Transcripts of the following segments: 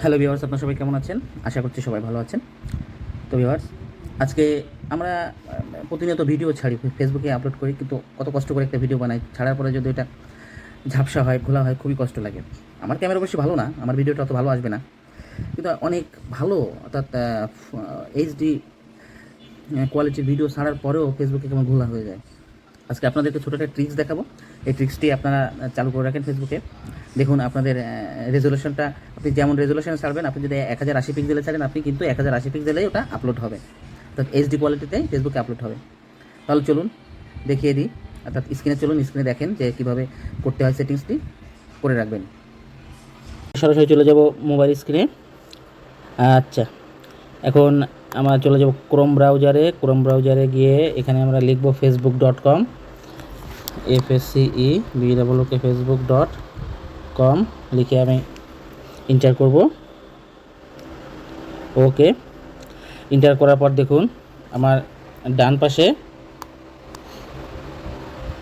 Hello viewers, আপনারা সবাই কেমন আছেন? আশা করছি সবাই ভালো আছেন। তো ভিউয়ার্স, আজকে আমরা প্রতিনিয়ত ভিডিও ছাড়ি, ফেসবুকে আপলোড করি, কিন্তু কত কষ্ট করে একটা ভিডিও বানাই, ছাড়ার পরে যদি ওটা ঝাপসা হয়, খোলা হয়, খুবই কষ্ট লাগে। আমার ক্যামেরা অবশ্যই ভালো না, আমার ভিডিওটা অত ভালো আসবে না, কিন্তু অনেক ভালো, অর্থাৎ এইচডি কোয়ালিটির ভিডিও ছাড়ার পরেও ফেসবুকে কেমন ঘোলা হয়ে যায়। আজকে আপনাদেরকে ছোটো একটা ট্রিক্স দেখাবো। এই ট্রিক্সটি আপনারা চালু করে রাখেন ফেসবুকে। দেখুন আপনাদের রেজুলেশনটা, আপনি যেমন রেজুলেশনে ছাড়বেন, আপনি যদি 1080 পিক্সেলে ছাড়েন, আপনি কিন্তু 1080 পিক্সেলেই ওটা আপলোড হবে, অর্থাৎ এইচডি কোয়ালিটিতেই ফেসবুকে আপলোড হবে। তাহলে চলুন দেখিয়ে দিই, অর্থাৎ স্ক্রিনে চলুন, স্ক্রিনে দেখেন যে কীভাবে করতে হয়। সেটিংসটি করে রাখবেন। সরাসরি চলে যাব মোবাইল স্ক্রিনে। আচ্ছা, এখন আমরা চলে যাব ক্রোম ব্রাউজারে গিয়ে এখানে আমরা লিখব facebook.com, FACE facebook.com লিখে আমি এন্টার করব। ওকে, এন্টার করার পর দেখুন আমার ডান পাশে,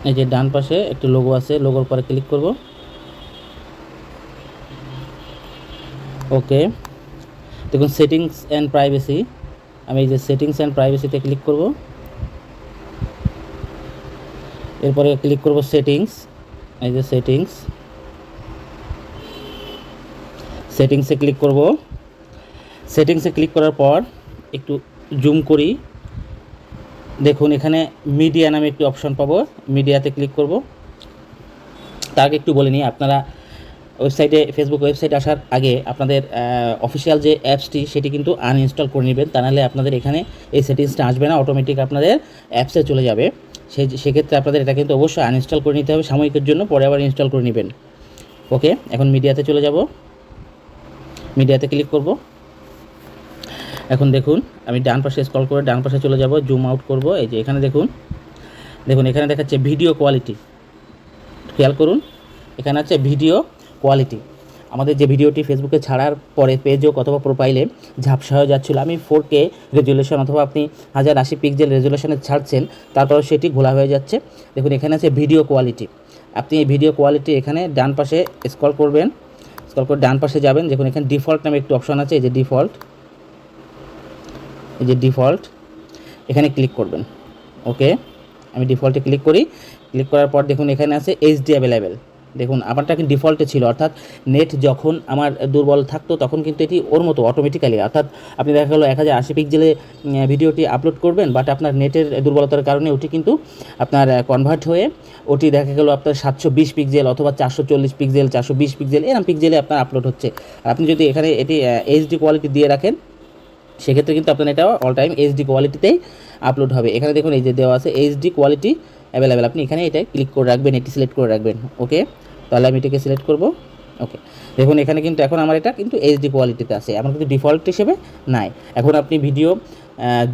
এই যে ডান পাশে একটি লোগো আছে, লোগোর পরে ক্লিক করব। ওকে, দেখুন সেটিংস অ্যান্ড প্রাইভেসি, আমি এই যে সেটিংস অ্যান্ড প্রাইভেসিতে ক্লিক করব। এরপরে ক্লিক করব সেটিংস, এই যে সেটিংসে ক্লিক করব। সেটিংসে ক্লিক করার পর একটু জুম করি, দেখুন এখানে মিডিয়া নামে একটি অপশন পাবো, মিডিয়াতে ক্লিক করব। তার আগে একটু বলে নিই, আপনারা ফেসবুক ওয়েবসাইটে আসার আগে আপনাদের অফিসিয়াল যে অ্যাপসটি সেটি কিন্তু আনইনস্টল করে নেবেন, তা নাহলে আপনাদের এখানে এই সেটিংসটা আসবে না, অটোমেটিক আপনাদের অ্যাপসে চলে যাবে। সেক্ষেত্রে আপনাদের এটা কিন্তু অবশ্যই আনইনস্টল করে নিতে হবে সাময়িকের জন্য, পরে আবার ইনস্টল করে নেবেন। ওকে, এখন মিডিয়াতে চলে যাব, মিডিয়াতে ক্লিক করব। এখন দেখুন আমি ডান পাশে স্ক্রল করে ডান পাশে চলে যাব, জুম আউট করব। এই যে এখানে দেখুন এখানে দেখাচ্ছে ভিডিও কোয়ালিটি, খেয়াল করুন এখানে আছে ভিডিও কোয়ালিটি। আমাদের যে ভিডিওটি ফেসবুকে ছাড়ার পরে পেজও অথবা প্রোফাইলে ঝাপসা হয়ে যাচ্ছিলো, আমি 4K রেজুলেশন অথবা আপনি 1080 পিক্সেল রেজুলেশনে ছাড়ছেন, তারপর সেটি ঘোলা হয়ে যাচ্ছে। দেখুন এখানে আছে ভিডিও কোয়ালিটি। আপনি এই ভিডিও কোয়ালিটি এখানে ডান পাশে স্ক্রল করবেন, স্ক্রল করে ডান পাশে যাবেন, দেখুন এখানে ডিফল্ট নামে একটু অপশন আছে, এই যে ডিফল্ট, এখানে ক্লিক করবেন। ওকে, আমি ডিফল্টে ক্লিক করি। ক্লিক করার পর দেখুন এখানে আছে এইচডি অ্যাভেলেবেল। দেখুন আমারটা কিন্তু ডিফল্টে ছিল, অর্থাৎ নেট যখন আমার দুর্বল থাকতো তখন কিন্তু এটি ওর মতো অটোমেটিক্যালি, অর্থাৎ আপনি দেখা গেলো 1080 পিক্সেলে ভিডিওটি আপলোড করবেন, বাট আপনার নেটের দুর্বলতার কারণে ওটি কিন্তু আপনার কনভার্ট হয়ে ওটি দেখা গেলো আপনার 720 পিক্সেল অথবা 440 পিক্সেল, 420 পিক্সেল এরকম পিক্সেলে আপনার আপলোড হচ্ছে। আপনি যদি এখানে এটি এইচডি কোয়ালিটি দিয়ে রাখেন, সেক্ষেত্রে কিন্তু আপনার এটা অল টাইম এইচডি কোয়ালিটিতেই আপলোড হবে। এখানে দেখুন এই যে দেওয়া আছে এইচডি কোয়ালিটি অ্যাভেলেবেল, আপনি এখানে এটা ক্লিক করে রাখবেন, এটি সিলেক্ট করে রাখবেন। ওকে, তাহলে আমি এটাকে সিলেক্ট করব। ওকে, দেখুন এখানে কিন্তু এখন আমার এটা কিন্তু এইচডি কোয়ালিটিতে আছে, আমার কিন্তু ডিফল্ট হিসেবে নাই। এখন আপনি ভিডিও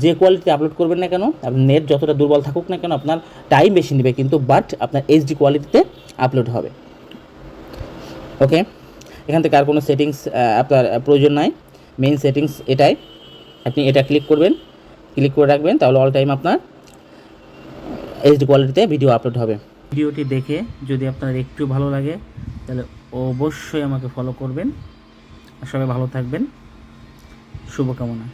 যে কোয়ালিটিতে আপলোড করবেন না কেন, আপনার নেট যতটা দুর্বল থাকুক না কেন, আপনার টাইম বেশি নেবে কিন্তু, বাট আপনার এইচডি কোয়ালিটিতে আপলোড হবে। ওকে, এখান থেকে আর কোনো সেটিংস আপনার প্রয়োজন নাই, মেইন সেটিংস এটাই। আপনি এটা ক্লিক করবেন, ক্লিক করে রাখবেন, তাহলে অল টাইম আপনার এইচডি কোয়ালিটিতে ভিডিও আপলোড হবে। ভিডিওটি দেখে যদি আপনার একটু ভালো লাগে তাহলে অবশ্যই আমাকে ফলো করবেন। সবাই ভালো থাকবেন, শুভকামনা।